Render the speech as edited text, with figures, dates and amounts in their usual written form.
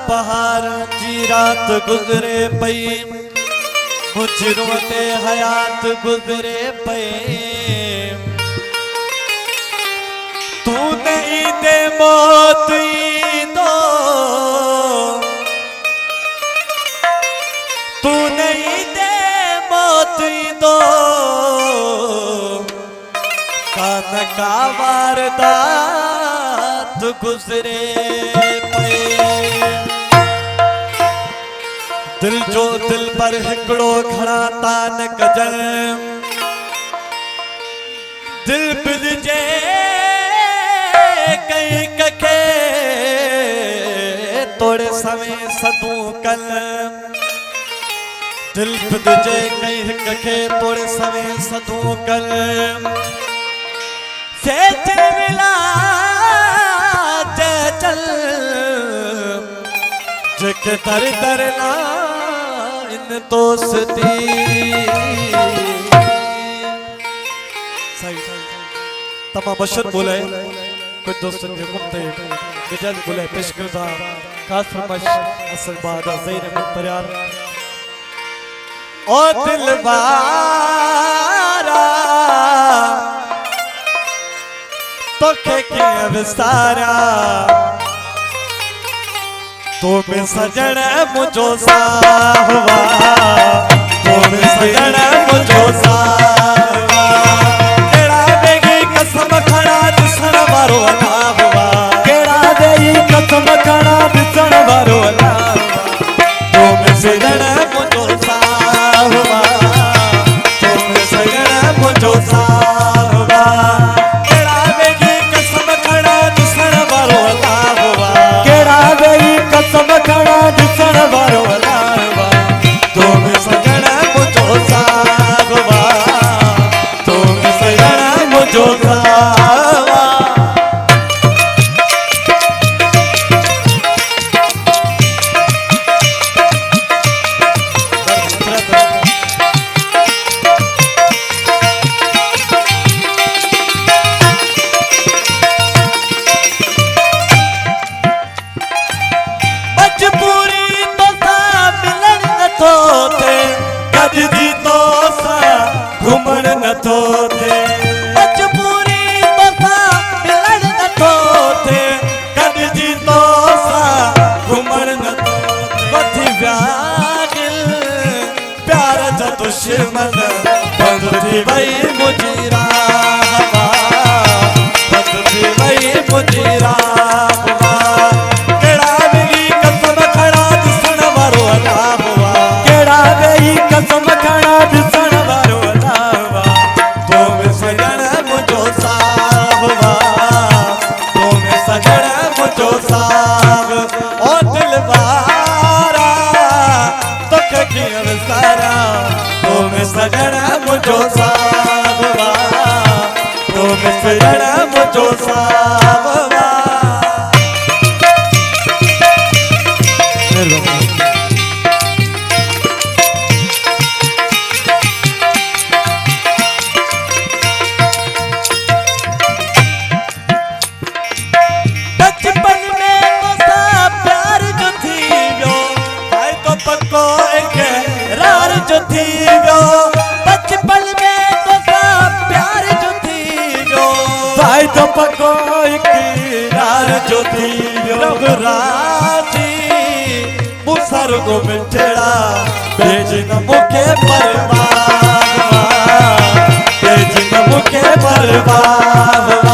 बहार जी रात गुजरे पई मुझरोते हयात गुजरे पे तू नहीं दे मौत दो तू नहीं दे मौत दो कान का वारदात गुजरे पे दिल जो दिल पर हिकड़ो खड़ा तान कजन दिल बिलजे कई कखे तोड़े समय सदू कल दिल बिलजे कई कखे तोड़े समय सदू कल से दिल मिला चल जके दर दर ला दोस्ती सही तमाम बशर बोले कुछ दोस्तों के मुक्ते मिजाज बोले पेशगुज़ार खास फरमाइश असल बाद ज़ैर में प्यार ओ दिलवारा तो के विसारा तो में सजन मुझो साहवा तो में सजन मुझो साहवा केड़ा बेगी कसम खड़ा दिसण वारो अलाहवा केड़ा बेगी कसम खड़ा दिसण वारो अलाहवा तो में सजन मुझो साहवा तो में सजन मुझो साहवा केड़ा बेगी कसम खड़ा दिसण वारो अलाहवा केड़ा बेगी कसम खड़ा दिसण वारो अलाहवा तो में सजन मुझो साहवा तो में सजन मुझो साहवा घुमण नथो थे मजबूरी तोसा मिलण नथो थे कद जी तोसा घुमण नथो थे वठी विया दिल प्यार जा दुश्मन बंद थी वई मुंहिंजी राहवा बंद थी वई मुंहिंजी राहवा केड़ा बेगी कसम खड़ा दिसण वारो अलाहवा केड़ा बेगी कसम खड़ा दिसण वारो मुझो साहब ओ दिलवारा तो ककी विसारा तो में सजन मुझो साहब तो में सजन मुझो साहब जो थी वियो बचपन में तो प्यार जो थी वियो भाई तो पको इकरार जो थी वियो राजी मुसर को मिठड़ा भेजन मुखे परवाह भेजन मुखे परवाह